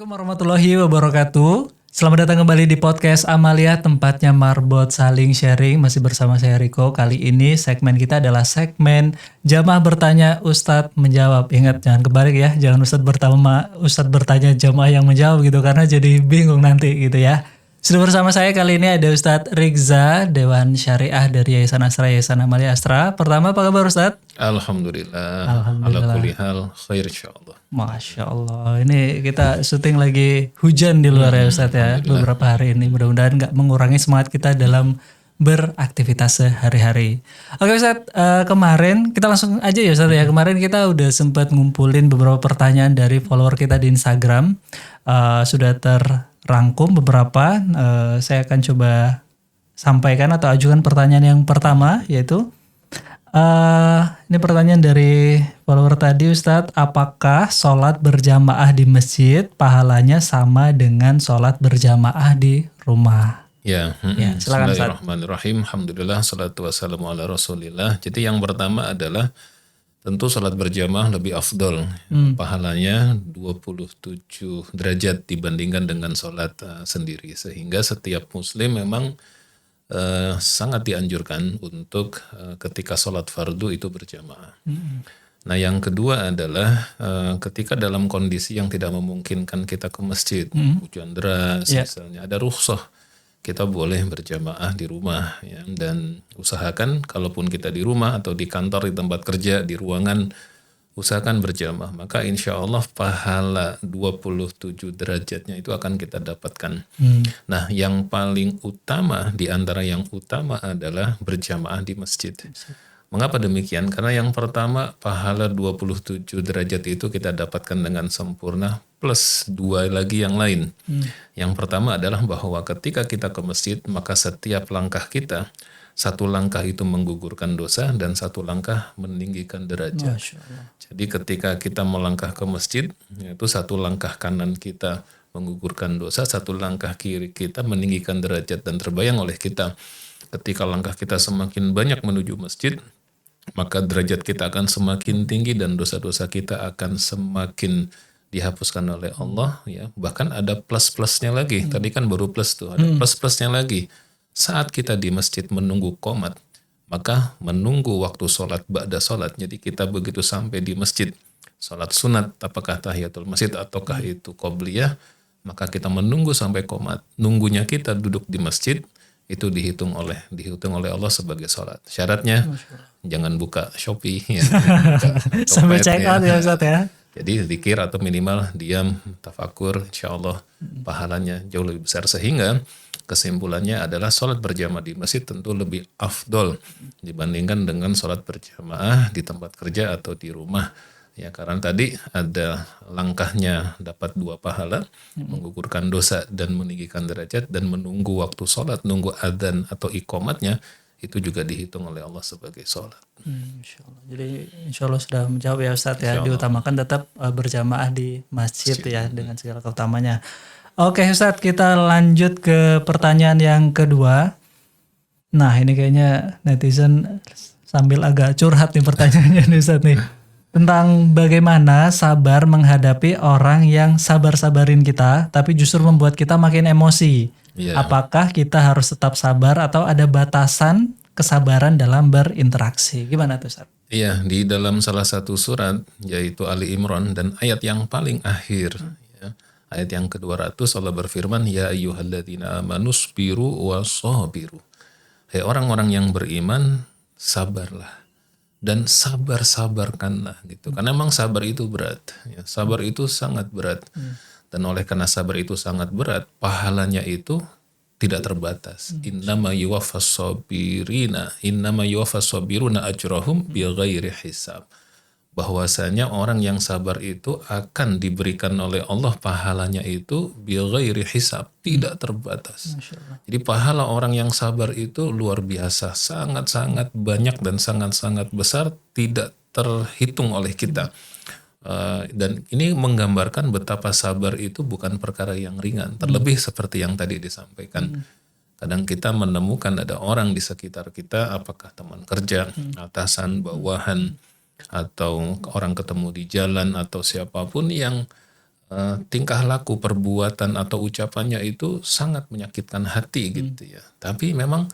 Assalamualaikum warahmatullahi wabarakatuh. Selamat datang kembali di podcast Amalia, tempatnya marbot saling sharing. Masih bersama saya Riko. Kali ini segmen kita adalah segmen Jamaah Bertanya, Ustadz Menjawab. Ingat, jangan kebalik ya. Jangan Ustadz bertanya, jamaah yang menjawab gitu. Karena jadi bingung nanti gitu ya. Sudah bersama saya kali ini ada Ustadz Rigza, Dewan Syariah dari Yayasan Astra, Yayasan Amalia Astra. Pertama, apa kabar Ustadz? Alhamdulillah. Alhamdulillah. Ala kulli hal khair insyaallah. Masya Allah, ini kita syuting lagi hujan di luar ya Ustadz ya beberapa hari ini. Mudah-mudahan nggak mengurangi semangat kita dalam beraktivitas sehari-hari. Oke Ustadz, kemarin kita langsung aja ya Ustadz ya. Kemarin kita udah sempat ngumpulin beberapa pertanyaan dari follower kita di Instagram. Sudah terrangkum beberapa. Saya akan coba sampaikan atau ajukan pertanyaan yang pertama, yaitu ini pertanyaan dari follower tadi Ustadz, apakah sholat berjamaah di masjid pahalanya sama dengan sholat berjamaah di rumah? Ya, silakan Ustadz. Bismillahirrahmanirrahim. Alhamdulillah, salatu wassalamu ala rasulillah. Jadi yang pertama adalah tentu sholat berjamaah lebih afdol. Pahalanya 27 derajat dibandingkan dengan sholat sendiri. Sehingga setiap muslim memang sangat dianjurkan untuk ketika sholat fardu itu berjamaah. Nah yang kedua adalah ketika dalam kondisi yang tidak memungkinkan kita ke masjid, hujan deras misalnya, ada rukhsah, kita boleh berjamaah di rumah ya. Dan usahakan kalaupun kita di rumah atau di kantor, di tempat kerja, di ruangan, usahakan berjamaah, maka insya Allah pahala 27 derajatnya itu akan kita dapatkan. Nah yang paling utama di antara yang utama adalah berjamaah di masjid. Mengapa demikian? Karena yang pertama pahala 27 derajat itu kita dapatkan dengan sempurna plus 2 lagi yang lain. Yang pertama adalah bahwa ketika kita ke masjid maka setiap langkah kita, satu langkah itu menggugurkan dosa dan satu langkah meninggikan derajat. Jadi ketika kita melangkah ke masjid, yaitu satu langkah kanan kita menggugurkan dosa, satu langkah kiri kita meninggikan derajat. Dan terbayang oleh kita, ketika langkah kita semakin banyak menuju masjid, maka derajat kita akan semakin tinggi dan dosa-dosa kita akan semakin dihapuskan oleh Allah. Ya. Bahkan ada plus-plusnya lagi. Tadi kan baru plus tuh, ada plus-plusnya lagi. Saat kita di masjid menunggu qomat, maka menunggu waktu sholat ba'da sholat. Jadi kita begitu sampai di masjid, sholat sunat, apakah tahiyatul masjid ataukah itu qobliyah, maka kita menunggu sampai qomat. Nunggunya kita duduk di masjid, itu dihitung oleh Allah sebagai sholat. Syaratnya jangan buka Shopee ya, sampai check out ya Ustaz ya. Jadi zikir atau minimal diam, tafakur, insya Allah pahalanya jauh lebih besar. Sehingga kesimpulannya adalah sholat berjamaah di masjid tentu lebih afdol dibandingkan dengan sholat berjamaah di tempat kerja atau di rumah. Ya karena tadi ada langkahnya dapat 2 pahala, menggugurkan dosa dan meninggikan derajat, dan menunggu waktu sholat, nunggu adzan atau iqamatnya, itu juga dihitung oleh Allah sebagai sholat. Insya Allah. Jadi insya Allah sudah menjawab ya Ustadz ya. Diutamakan tetap berjamaah di masjid ya dengan segala keutamanya. Oke Ustadz, kita lanjut ke pertanyaan yang kedua. Nah ini kayaknya netizen sambil agak curhat nih pertanyaannya nih Ustadz nih. Tentang bagaimana sabar menghadapi orang yang sabar-sabarin kita tapi justru membuat kita makin emosi. Apakah kita harus tetap sabar atau ada batasan kesabaran dalam berinteraksi? Gimana tuh Ustaz? Iya, di dalam salah satu surat yaitu Ali Imran dan ayat yang paling akhir, ayat yang ke-200 Allah berfirman, ya ayyuhalladzina amanu sabiru wasabiru. Hai orang-orang yang beriman, sabarlah dan sabar-sabarkanlah gitu. Karena memang sabar itu berat, ya. Sabar itu sangat berat. Dan oleh karena sabar itu sangat berat, pahalanya itu tidak terbatas. Innama yuwaffas sabiruna ajrahum bighairi hisab. Bahwasanya orang yang sabar itu akan diberikan oleh Allah pahalanya itu bighairi hisab, tidak terbatas. Jadi pahala orang yang sabar itu luar biasa, sangat-sangat banyak dan sangat-sangat besar, tidak terhitung oleh kita. Dan ini menggambarkan betapa sabar itu bukan perkara yang ringan, terlebih seperti yang tadi disampaikan. Kadang kita menemukan ada orang di sekitar kita, apakah teman kerja, atasan, bawahan, atau orang ketemu di jalan atau siapapun yang tingkah laku, perbuatan atau ucapannya itu sangat menyakitkan hati gitu ya. Tapi memang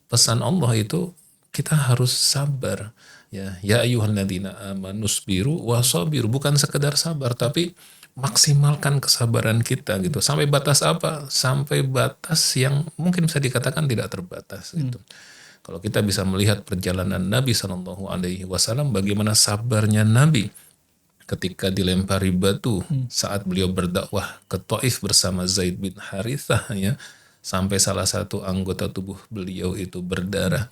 pesan Allah itu kita harus sabar ya. Ya ayyuhalladzina amanu sabiru wasabiru, bukan sekedar sabar tapi maksimalkan kesabaran kita gitu. Sampai batas apa? Sampai batas yang mungkin bisa dikatakan tidak terbatas gitu. Kalau kita bisa melihat perjalanan Nabi Shallallahu Alaihi Wasallam, bagaimana sabarnya Nabi ketika dilempari batu saat beliau berdakwah ke Taif bersama Zaid bin Harithah ya, sampai salah satu anggota tubuh beliau itu berdarah.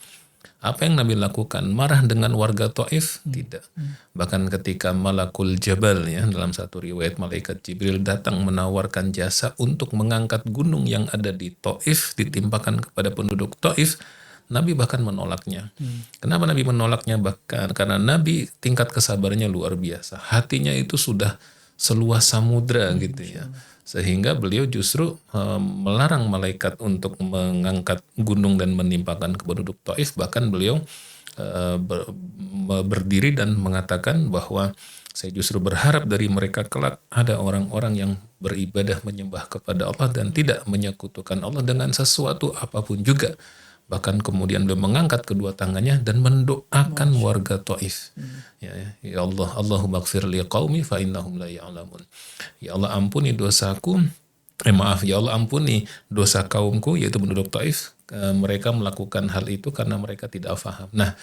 Apa yang Nabi lakukan? Marah dengan warga Taif? Tidak. Bahkan ketika Malakul Jabal ya, dalam satu riwayat malaikat Jibril datang menawarkan jasa untuk mengangkat gunung yang ada di Taif ditimpakan kepada penduduk Taif, Nabi bahkan menolaknya. Kenapa Nabi menolaknya? Bahkan karena Nabi tingkat kesabarannya luar biasa. Hatinya itu sudah seluas samudra gitu ya. Sehingga beliau justru melarang malaikat untuk mengangkat gunung dan menimpakan ke penduduk Taif. Bahkan beliau berdiri dan mengatakan bahwa saya justru berharap dari mereka kelak ada orang-orang yang beribadah menyembah kepada Allah dan tidak menyekutukan Allah dengan sesuatu apapun juga. Bahkan kemudian beliau mengangkat kedua tangannya dan mendoakan warga Taif. Ya Allah, Allahumma ighfir li qaumi fa innahum la ya'lamun. Ya Allah ampuni dosaku. Ya Allah ampuni dosa kaumku yaitu penduduk Taif. Mereka melakukan hal itu karena mereka tidak paham. Nah,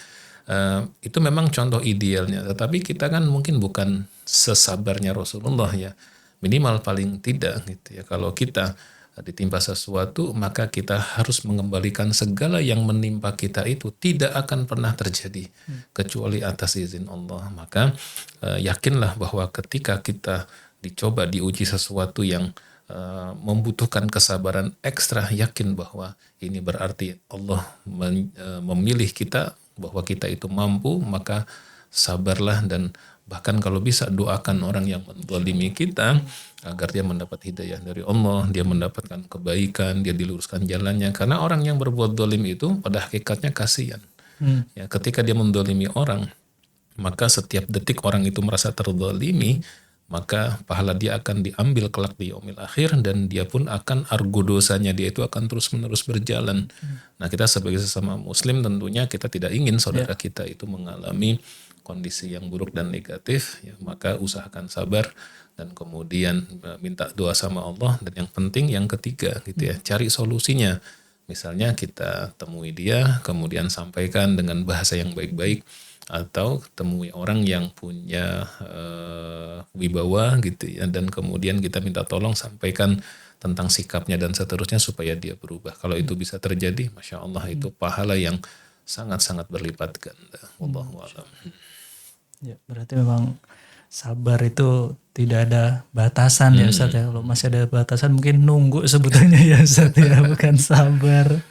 itu memang contoh idealnya. Tetapi kita kan mungkin bukan sesabarnya Rasulullah ya. Minimal paling tidak gitu ya. Kalau kita ditimpa sesuatu, maka kita harus mengembalikan segala yang menimpa kita itu tidak akan pernah terjadi kecuali atas izin Allah. Maka yakinlah bahwa ketika kita dicoba, diuji sesuatu yang membutuhkan kesabaran ekstra, yakin bahwa ini berarti Allah memilih kita, bahwa kita itu mampu, maka sabarlah dan bahkan kalau bisa doakan orang yang menzalimi kita agar dia mendapat hidayah dari Allah, dia mendapatkan kebaikan, dia diluruskan jalannya. Karena orang yang berbuat zalim itu pada hakikatnya kasihan. Ya, ketika dia menzalimi orang, maka setiap detik orang itu merasa terzalimi, maka pahala dia akan diambil kelak di yaumil akhir dan dia pun akan argo dosanya dia itu akan terus-menerus berjalan. Nah, kita sebagai sesama muslim tentunya kita tidak ingin saudara kita itu mengalami kondisi yang buruk dan negatif, ya, maka usahakan sabar dan kemudian minta doa sama Allah. Dan yang penting yang ketiga gitu ya, cari solusinya. Misalnya kita temui dia, kemudian sampaikan dengan bahasa yang baik-baik, atau temui orang yang punya wibawa gitu ya, dan kemudian kita minta tolong sampaikan tentang sikapnya dan seterusnya supaya dia berubah. Kalau itu bisa terjadi, Masya Allah itu pahala yang sangat-sangat berlipat ganda. Wallahu a'lam. Ya, berarti memang sabar itu tidak ada batasan ya Ustaz ya. Kalau masih ada batasan mungkin nunggu sebutannya ya Ustaz ya, bukan sabar.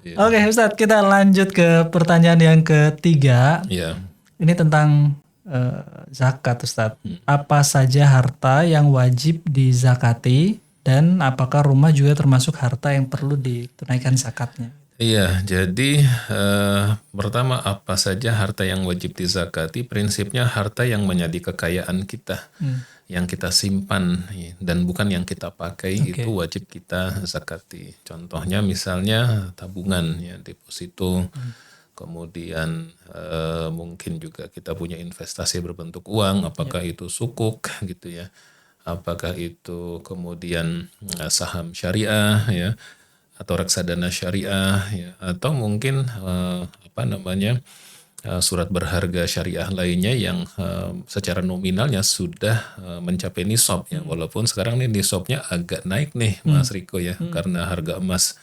Oke Ustaz, kita lanjut ke pertanyaan yang ketiga. Ini tentang zakat Ustaz. Apa saja harta yang wajib dizakati dan apakah rumah juga termasuk harta yang perlu ditunaikan zakatnya? Iya, jadi pertama apa saja harta yang wajib dizakati? Prinsipnya harta yang menjadi kekayaan kita, yang kita simpan dan bukan yang kita pakai, itu wajib kita zakati. Contohnya misalnya tabungan, ya, deposito, kemudian mungkin juga kita punya investasi berbentuk uang, apakah itu sukuk gitu ya, apakah itu kemudian saham syariah ya, atau reksadana syariah ya, atau mungkin surat berharga syariah lainnya yang secara nominalnya sudah mencapai nisab ya, walaupun sekarang nih nisabnya agak naik nih Mas Riko ya, karena harga emas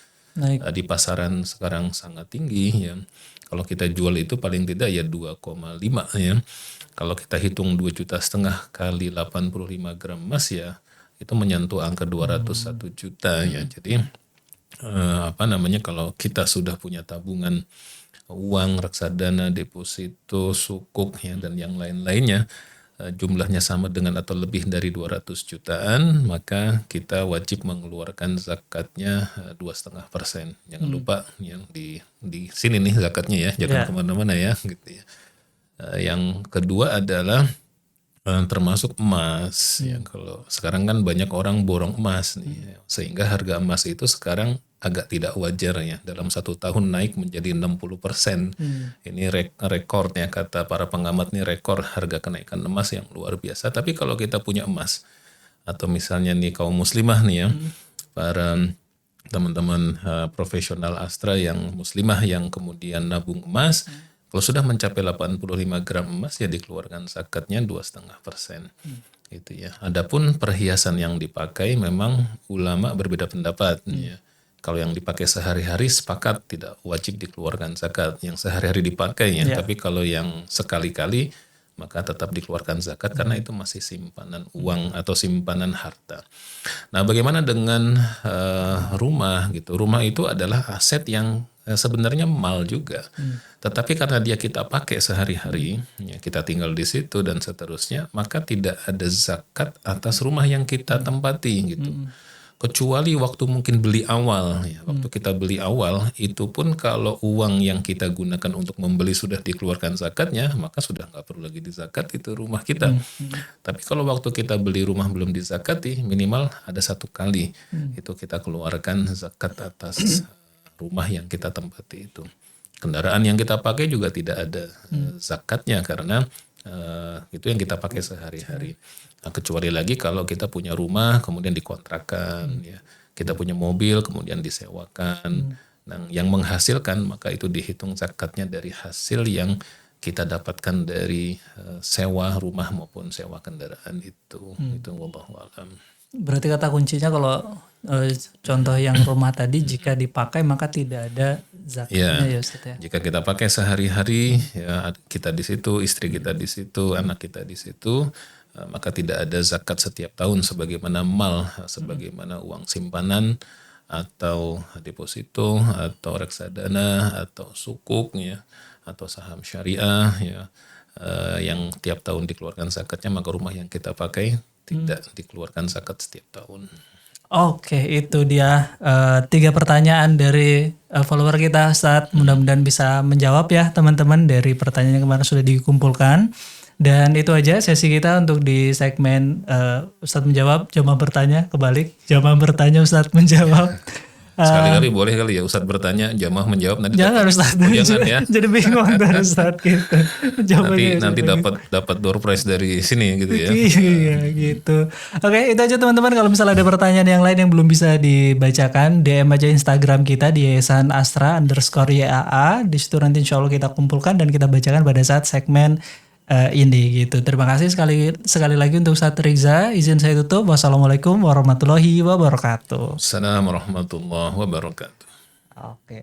di pasaran sekarang sangat tinggi ya. Kalau kita jual itu paling tidak ya 2,5 ya. Kalau kita hitung 2,5 juta kali 85 gram emas ya, itu menyentuh angka 201 juta ya. Jadi kalau kita sudah punya tabungan uang, reksadana, deposito, sukuk ya, dan yang lain-lainnya, jumlahnya sama dengan atau lebih dari 200 jutaan, maka kita wajib mengeluarkan zakatnya 2,5%. Jangan lupa yang di sini nih zakatnya ya, jangan kemana-mana ya gitu ya. Yang kedua adalah Termasuk emas ya. Kalau sekarang kan banyak orang borong emas nih, sehingga harga emas itu sekarang agak tidak wajar ya, dalam 1 tahun naik menjadi 60%. Ini rekornya, kata para pengamat, nih rekor harga kenaikan emas yang luar biasa. Tapi kalau kita punya emas, atau misalnya nih kaum muslimah nih ya, para teman-teman profesional Astra yang muslimah yang kemudian nabung emas, kalau sudah mencapai 85 gram emas ya dikeluarkan zakatnya 2,5%. Gitu ya. Adapun perhiasan yang dipakai memang ulama berbeda pendapat ya. Kalau yang dipakai sehari-hari sepakat tidak wajib dikeluarkan zakat yang sehari-hari dipakai ya. Tapi kalau yang sekali-kali maka tetap dikeluarkan zakat karena itu masih simpanan uang atau simpanan harta. Nah, bagaimana dengan rumah gitu? Rumah itu adalah aset yang sebenarnya mal juga. Tetapi karena dia kita pakai sehari-hari, ya, kita tinggal di situ dan seterusnya, maka tidak ada zakat atas rumah yang kita tempati gitu. Kecuali waktu mungkin beli awal, ya. Waktu kita beli awal, itu pun kalau uang yang kita gunakan untuk membeli sudah dikeluarkan zakatnya, maka sudah nggak perlu lagi dizakat itu rumah kita. Tapi kalau waktu kita beli rumah belum dizakati, minimal ada 1 kali itu kita keluarkan zakat atas rumah yang kita tempati itu. Kendaraan yang kita pakai juga tidak ada zakatnya karena itu yang kita pakai sehari-hari. Nah, kecuali lagi kalau kita punya rumah kemudian dikontrakkan, ya. Kita punya mobil kemudian disewakan. Nah, yang menghasilkan maka itu dihitung zakatnya dari hasil yang kita dapatkan dari sewa rumah maupun sewa kendaraan itu. Itu wallahu alam. Berarti kata kuncinya kalau contoh yang rumah tadi jika dipakai maka tidak ada zakatnya ya Ustaz ya. Jika kita pakai sehari-hari, ya kita di situ, istri kita di situ, anak kita di situ, maka tidak ada zakat setiap tahun sebagaimana mal, sebagaimana uang simpanan atau deposito atau reksadana atau sukuk ya atau saham syariah ya yang tiap tahun dikeluarkan zakatnya, maka rumah yang kita pakai tidak dikeluarkan zakat setiap tahun. Oke, itu dia 3 pertanyaan dari follower kita Ustaz. Mudah-mudahan bisa menjawab ya teman-teman dari pertanyaan yang kemarin sudah dikumpulkan. Dan itu aja sesi kita untuk di segmen Ustadz menjawab, jamaah bertanya, kebalik. Jamaah bertanya, Ustadz menjawab. Sekali-kali boleh kali ya Ustadz bertanya, jamaah menjawab, nanti jangan Ustadz, jangan ya. Jadi bingung dari Ustadz gitu. Nanti dapat door prize dari sini gitu ya. Iya gitu. Oke, itu aja teman-teman. Kalau misalnya ada pertanyaan yang lain yang belum bisa dibacakan, DM aja Instagram kita di Yayasan Astra _YAA. Di situ nanti insya Allah kita kumpulkan dan kita bacakan pada saat segmen ini gitu. Terima kasih sekali lagi untuk Ustadz Riza. Izin saya tutup. Wassalamualaikum warahmatullahi wabarakatuh. Assalamualaikum warahmatullahi wabarakatuh. Oke.